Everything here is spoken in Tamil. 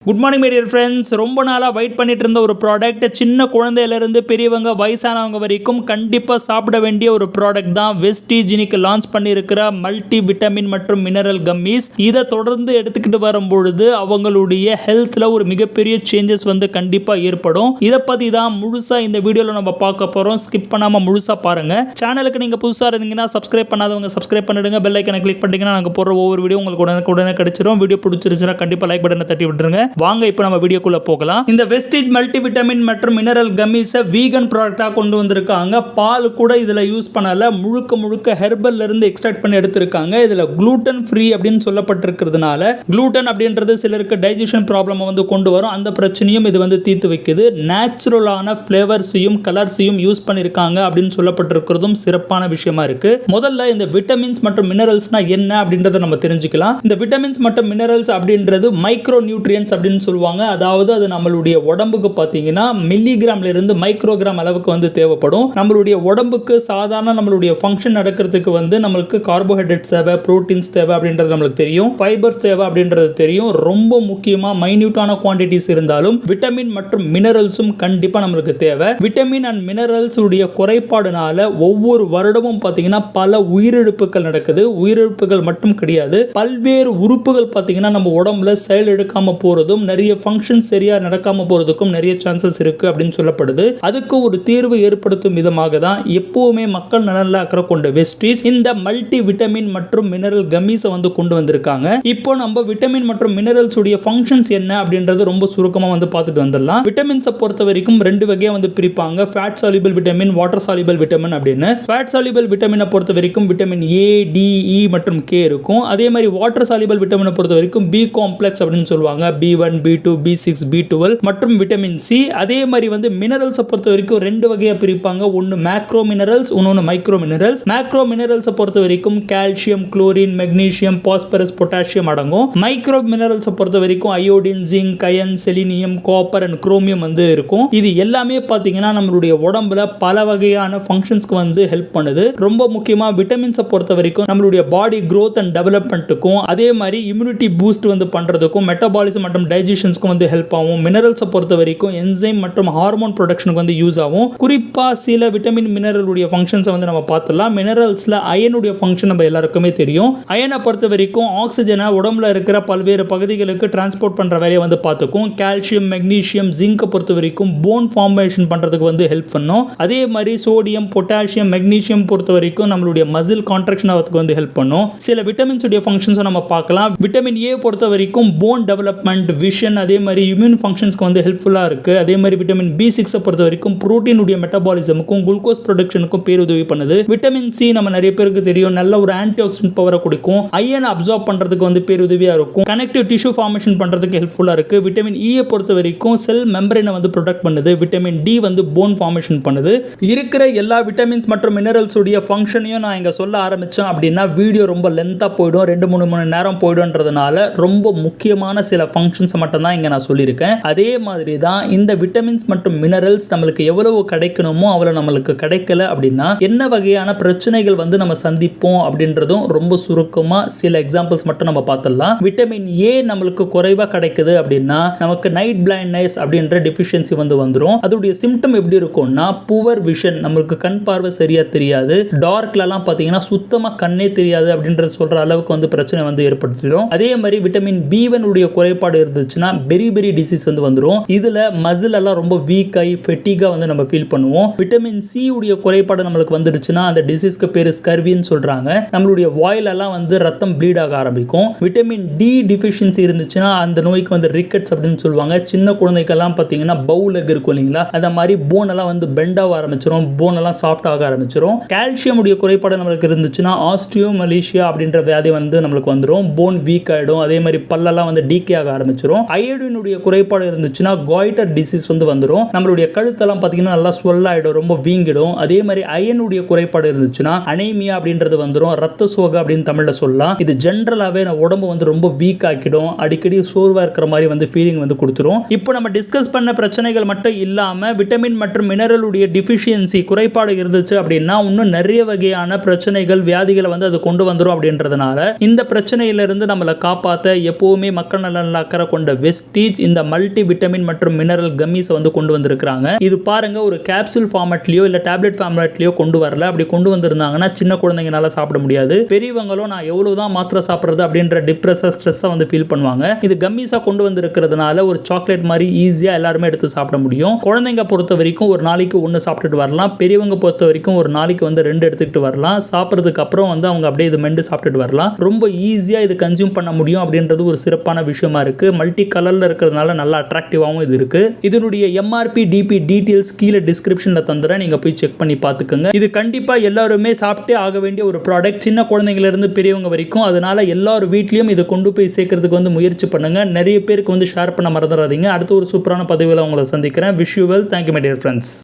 Good morning my dear friends. ரொம்ப நாளாக வெயிட் பண்ணிட்டு இருந்த ஒரு ப்ராடக்ட், சின்ன குழந்தையிலேருந்து பெரியவங்க வயசானவங்க வரைக்கும் கண்டிப்பாக சாப்பிட வேண்டிய ஒரு ப்ராடக்ட் தான் வெஸ்டீஜ் இன்னைக்கு லான்ச் பண்ணியிருக்கிற மல்டி விட்டமின் மற்றும் மினரல் கம்மீஸ். இதை தொடர்ந்து எடுத்துக்கிட்டு வரும்பொழுது அவங்களுடைய ஹெல்த்தில் ஒரு மிகப்பெரிய சேஞ்சஸ் கண்டிப்பாக ஏற்படும். இதை பற்றி தான் முழுசாக இந்த வீடியோவில் நம்ம பார்க்க போகிறோம். ஸ்கிப் பண்ணாமல் முழுசாக பாருங்கள். சேனலுக்கு நீங்கள் புதுசாக இருந்தீங்கன்னா சப்ஸ்கிரைப் பண்ணாதவங்க சப்ஸ்கிரைப் பண்ணிடுங்க. பெல் ஐக்கனை கிளிக் பண்ணிட்டீங்கன்னா நாங்கள் போடுற ஒவ்வொரு வீடியோ உங்களுக்கு உடனே கிடைச்சிடும். வீடியோ பிடிச்சிருச்சுன்னா கண்டிப்பாக லைக் பட்டனை தட்டி விட்டுருங்க. வாங்க இப்போ நம்ம வீடியோக்குள்ள போகலாம். இந்த வெஸ்டீஜ் மல்டி விட்டமின் மற்றும் மினரல் கம்மீஸை வீகன் ப்ராடக்டா கொண்டு வந்திருக்காங்க. பால் கூட இதுல யூஸ் பண்ணல, முழுக்க ஹெர்பல்ல இருந்து எக்ஸ்ட்ராக்ட் பண்ணி எடுத்திருக்காங்க. இதுல குளூட்டன் ஃப்ரீ அப்படின்னு சொல்லப்பட்டிருக்கிறதுனால, குளூட்டன் அப்படின்றது சிலருக்கு டைஜஷன் ப்ராப்ளம் கொண்டு வரும். அந்த பிரச்சனையும் இது தீர்த்து வைக்குது. நேச்சுரலான ஃபிளேவர்ஸையும் கலர்ஸையும் யூஸ் பண்ணிருக்காங்க அப்படின்னு சொல்லப்பட்டிருக்கிறதும் சிறப்பான விஷயமா இருக்கு. முதல்ல இந்த விட்டமின்ஸ் மற்றும் மினரல்ஸ்னா என்ன அப்படின்றத நம்ம தெரிஞ்சுக்கலாம். இந்த விட்டமின்ஸ் மற்றும் மினரல்ஸ் அப்படின்றது மைக்ரோ நியூட்ரியன்ஸ் அப்படின்னு சொல்லுவாங்க. அதாவது அது நம்மளுடைய உடம்புக்கு பார்த்தீங்கன்னா மில்லிகிராம்ல இருந்து மைக்ரோகிராம் அளவுக்கு தேவைப்படும். நம்மளுடைய உடம்புக்கு சாதாரண நம்மளுடைய ஃபங்க்ஷன் நடக்கிறதுக்கு நம்மளுக்கு கார்போஹைட்ரேட்ஸ் தேவை, புரோட்டீன்ஸ் தேவை அப்படின்றது நம்மளுக்கு தெரியும், ஃபைபர்ஸ் தேவை அப்படின்றது தெரியும். ரொம்ப முக்கியமா மைன்யூட்டான குவான்டிட்டிஸ் இருந்தாலும் விட்டமின் மற்றும் மினரல்ஸும் கண்டிப்பா நம்மளுக்கு தேவை. விட்டமின் அண்ட் மினரல்ஸ் உடைய குறைபாடுனால ஒவ்வொரு வருடமும் பார்த்தீங்கன்னா பல உயிரிழப்புகள் நடக்குது. உயிரிழப்புகள் மட்டும் கிடையாது, பல்வேறு உறுப்புகள் பார்த்தீங்கன்னா நம்ம உடம்புல செயல் எடுக்காம போறதும், நிறைய ஃபங்க்ஷன் சரியா நடக்காம போறதுக்கும் நிறைய சான்சஸ் இருக்கு அப்படின்னு சொல்லப்படுது. அதுக்கு ஒரு தீர்வு ஏற்படுத்தும் விதமாக தான் எப்பவுமே மக்கள் நலன்ல அக்கறை கொண்ட வெஸ்டீஜ் இந்த மல்டி விட்டமின் மற்றும் மினரல் கம்மீஸை கொண்டு வந்திருக்காங்க. இப்போ நம்ம விட்டமின் மற்றும் மினரல்ஸ் உடைய ஃபங்க்ஷன்ஸ் என்ன அப்படின்றது ரொம்ப சுருக்கமா பார்த்துட்டு வந்துடலாம். விட்டமின்ஸை பொறுத்த வரைக்கும் ரெண்டு வகையா பிரிப்பாங்க. Fat soluble vitamin, water soluble vitamin அப்படின்னு. ஃபேட் சால்யூபிள் விட்டமினை பொறுத்த வரைக்கும் விட்டமின் ஏ, டி, இ மற்றும் கே இருக்கும். அதே மாதிரி வாட்டர் சால்யூபிள் விட்டமினை பொறுத்த வரைக்கும் பி காம்ப்ளெக்ஸ் அப்படின்னு சொல்லுவாங்க. B1, B2, B6, B12 மற்றும் விட்டமின் சி. அதே மாதிரி மினரல்ஸ் பொறுத்த வரைக்கும் ரெண்டு வகையா பிரிப்பாங்க. ஒன்னு மேக்ரோ மினரல்ஸ், இன்னொன்னு மைக்ரோ மினரல்ஸ். மேக்ரோ மினரல்ஸ் பொறுத்த வரைக்கும் calcium, chlorine, magnesium, phosphorus, potassium அடங்கும். மைக்ரோ மினரல்ஸ் பொறுத்த வரைக்கும் iodine, zinc, iron, selenium, copper and chromium இருக்கும். இது எல்லாமே பாத்தீங்கன்னா நம்மளுடைய உடம்புல பல வகையான ஃபங்க்ஷன்ஸ்க்கு ஹெல்ப் பண்ணுது. ரொம்ப முக்கியமா விட்டமின்ஸ் பொறுத்த வரைக்கும் நம்மளுடைய பாடி growth அண்ட் டெவலப்மெண்ட்டுக்கும், அதே மாதிரி இம்யூனிட்டி பூஸ்ட் பண்றதுக்கும், மெட்டபாலிசம் மற்றும் டைஜஷன்ஸ்க்கு ஹெல்ப் ஆகும். மினரல்ஸை பொறுத்த வரைக்கும் என்சைம் மற்றும் ஹார்மோன் ப்ரொடக்ஷனுக்கு யூஸ் ஆகும். குறிப்பா சில விட்டமின் மினரல் உடைய ஃபங்க்ஷன்ஸ் நம்ம பார்த்தலாம். மினரல்ஸ்ல அயனுடைய ஃபங்க்ஷன் நம்ம எல்லாருக்குமே தெரியும். அயனை பொறுத்த வரைக்கும் ஆக்சிஜனை உடம்புல இருக்கிற பல்வேறு பகுதிகளுக்கு டிரான்ஸ்போர்ட் பண்ற வேலையை பார்த்துக்கும். கால்சியம், மெக்னீசியம், ஜிங்கை பொறுத்த வரைக்கும் போன் ஃபார்மேஷன் பண்றதுக்கு ஹெல்ப் பண்ணும். அதே மாதிரி சோடியம், பொட்டாசியம், மெக்னீசியம் பொறுத்த வரைக்கும் நம்மளுடைய மசில் கான்ட்ராக்ஷன் ஆகிறதுக்கு ஹெல்ப் பண்ணும். சில விட்டமின்ஸ் உடைய ஃபங்க்ஷன்ஸ் நம்ம பார்க்கலாம். விட்டமின் ஏ பொறுத்த வரைக்கும் போன் டெவலப்மெண்ட், விஷன், அதே மாதிரி இம்யூன் ஃபங்க்ஷன்ஸ்க்கு ஹெல்ப்ஃபுல்லா இருக்கு. அதே மாதிரி விட்டமின் B6 பொறுத்த வரைக்கும் புரோட்டீன் உடைய மெட்டபாலிசமுக்கும் குளுக்கோஸ் ப்ரொடக்ஷனுக்கும் பேருதவி பண்ணுது. விட்டமின் சி நம்ம நிறைய பேருக்கு தெரியும், நல்ல ஒரு ஆன்டி ஆக்சிடென்ட் பவரை கொடுக்கும். அயன் அப்சார்ப் பண்றதுக்கு பேருதவியா இருக்கும். கனெக்டிவ் டிஷ்யூ ஃபார்மேஷன் பண்றதுக்கு ஹெல்ப்ஃபுல்லா இருக்கு. விட்டமின் இ பொறுத்த வரைக்கும் செல் மெம்பரேனை ப்ரொடெக்ட் பண்ணுது. விட்டமின் டி போன் ஃபார்மேஷன் பண்ணுது. இருக்கிற எல்லா விட்டமின்ஸ் மற்றும் மினரல்ஸ் உடைய ஃபங்க்ஷனையும் நான் இங்க சொல்ல ஆரம்பிச்சேன் அப்படின்னா வீடியோ ரொம்ப லென்த்தா போய்டும், 2-3 மணி நேரம் போய்டும்ன்றதுனால ரொம்ப முக்கியமான சில ஃபங்க்ஷன்ஸ் மட்டும் தான் இங்க நான் சொல்லியிருக்கேன். அதே மாதிரி தான் இந்த விட்டமின்ஸ் மற்றும் மினரல்ஸ் நம்மளுக்கு எவ்வளவு கிடைக்கணுமோ அவ்வளவு நம்மளுக்கு கிடைக்கல அப்படின்னா என்ன வகையான பிரச்சனைகள் நம்ம சந்திப்போம் அப்படின்றதும் ரொம்ப சுருக்கமா சில எக்ஸாம்பிள்ஸ் மட்டும் நம்ம பார்த்துடலாம். விட்டமின் ஏ நம்மளுக்கு குறைவா கிடைக்குது அப்படின்னா நமக்கு நைட் பிளைண்ட்னஸ் அப்படின்ற டெஃபிஷியன்சி வந்துரும். அதோடைய சிம்டம் எப்படி இருக்கும்னா புவர் விஷன், நம்மளுக்கு கண் பார்வை சரியா தெரியாது. டார்க்ல எல்லாம் பாத்தீங்கன்னா சுத்தமா கண்ணே தெரியாது அப்படின்ற சொல்ற அளவுக்கு பிரச்சனை ஏற்படுத்திடும். அதே மாதிரி விட்டமின் B1 உடைய குறைபாடு இருந்துச்சுன்னா பெரி டிசீஸ் வந்துரும். இதுல மசில் எல்லாம் ரொம்ப வீக் ஆகி ஃபெட்டிகா நம்ம ஃபீல் பண்ணுவோம். விட்டமின் சி உடைய குறைபாடு நம்மளுக்கு வந்துருச்சுன்னா அந்த டிசீஸ்க்கு பேரு ஸ்கர்வின்னு சொல்றாங்க. நம்மளுடைய வாயில எல்லாம் ரத்தம் ப்ளீட் ஆக ஆரம்பிக்கும். விட்டமின் டி டிஃபிஷியன்சி இருந்துச்சுன்னா அந்த நோய்க்கு ரிக்கெட்ஸ் அப்படின்னு சொல்லுவாங்க. சின்ன குழந்தைக்கெல்லாம் பாத்தீங்கன்னா பவுல் எக் இருக்கும் இல்லைங்களா, அந்த மாதிரி போன் எல்லாம் பெண்ட் ஆக ஆரம்பிச்சிடும், போன் எல்லாம் சாஃப்ட் ஆக ஆரம்பிச்சிடும். கால்சியம் உடைய குறைபாடு நம்மளுக்கு இருந்துச்சுன்னா ஆஸ்டியோமலேசியா அப்படின்ற வியாதி நம்மளுக்கு வந்துடும். போன் வீக் ஆயிடும். அதே மாதிரி பல்லெல்லாம் டீகே ஆக ஆரம்பிச்சிடும். அயோடினுடைய குறைபாடு இருந்துச்சுன்னா காய்டர் டிசீஸ் வந்துரும். நம்மளுடைய கழுத்தெல்லாம் பாத்தீங்கன்னா நல்லா ஸ்வெல் ஆயிடும், ரொம்ப வீங்கிடும். அதே மாதிரி அயனுடைய குறைபாடு இருந்துச்சுன்னா அனீமியா அப்படின்றது வந்துரும். ரத்த சோகை அப்படின்னு தமிழ்ல சொல்லலாம். இது ஜெனரலாவே உடம்பு ரொம்ப வீக் ஆக்கிடும். அடிக்கடி சோர்வா இருக்கிற மாதிரி ஃபீலிங் கொடுத்துரும். இப்போ நம்ம டிஸ்கஸ் பண்ண பிரச்சனைகள் மட்டும் இல்லாம விட்டமின் மற்றும் மினரல் உடைய டிஃபிஷியன்சி குறைபாடு இருந்துச்சு அப்படின்னா இன்னும் நிறைய வகையான பிரச்சனைகள், வியாதிகளை அது கொண்டு வந்துரும். அப்படின்றதுனால இந்த பிரச்சனையிலிருந்து நம்மளை காப்பாற்ற எப்பவுமே மக்கள் நலன்ல அக்கறை கொண்ட வெஸ்டீஜ் இந்த மல்டி விட்டமின் மற்றும் மினரல் கம்மிஸ் வந்து கொண்டு வந்திருக்காங்க. இது பாருங்க ஒரு கேப்சூல் ஃபார்மட்லயோ இல்ல டேப்லெட் ஃபார்மட்லயோ கொண்டு வரல. அப்படி கொண்டு வந்திருந்தாங்கன்னா சின்ன குழந்தைங்கனால சாப்பிட முடியாது. பெரியவங்களும் நான் எவ்வளவுதான் மாத்திரை சாப்பிடுறது அப்படின்ற டிப்ரெஸ் ஸ்ட்ரெஸ்ஸா வந்து ஃபீல் பண்ணுவாங்க. இது கம்மிஸா கொண்டு வந்திருக்கிறதுனால ஒரு சாக்லேட் மாதிரி ஈஸியா எல்லாருமே எடுத்து சாப்பிட முடியும். குழந்தைங்க பொறுத்த வரைக்கும் ஒரு நாளைக்கு ஒன்று சாப்பிட்டுட்டு வரலாம். பெரியவங்க பொறுத்த வரைக்கும் ஒரு நாளைக்கு வந்து 2 எடுத்துக்கிட்டு வரலாம். சாப்பிட்றதுக்கு அப்புறம் வந்து அவங்க அப்படியே இது மெண்டு சாப்பிட்டுட்டு வரலாம். ரொம்ப ஈஸியா இது கன்சியூம் பண்ண முடியும் அப்படின்றது ஒரு சிறப்பான விஷயமா இருக்கு. மல்டி கலர்ல இருக்கிறதுனால நல்லா அட்ராக்டிவாகவும் இது இருக்கு. இதனுடைய எம்ஆர்பி டிபி டீடைல்ஸ் கீழே டிஸ்கிரிப்ஷன்ல தந்துறேன், நீங்க போய் செக் பண்ணி பார்த்துக்கோங்க. இது கண்டிப்பா எல்லாருமே சாப்பிட்டே ஆக வேண்டிய ஒரு ப்ராடக்ட், சின்ன குழந்தைங்கள இருந்து பெரியவங்க வரைக்கும். அதனால எல்லார் வீட்லயும் இதை கொண்டு போய் சேர்க்கறதுக்கு வந்து முயற்சி பண்ணுங்க. நிறைய பேருக்கு வந்து ஷேர் பண்ண மறந்துடாதீங்க. அடுத்து ஒரு சூப்பரான பதிவில் உங்களை சந்திக்கிறேன். Wish you well. Thank you my dear friends.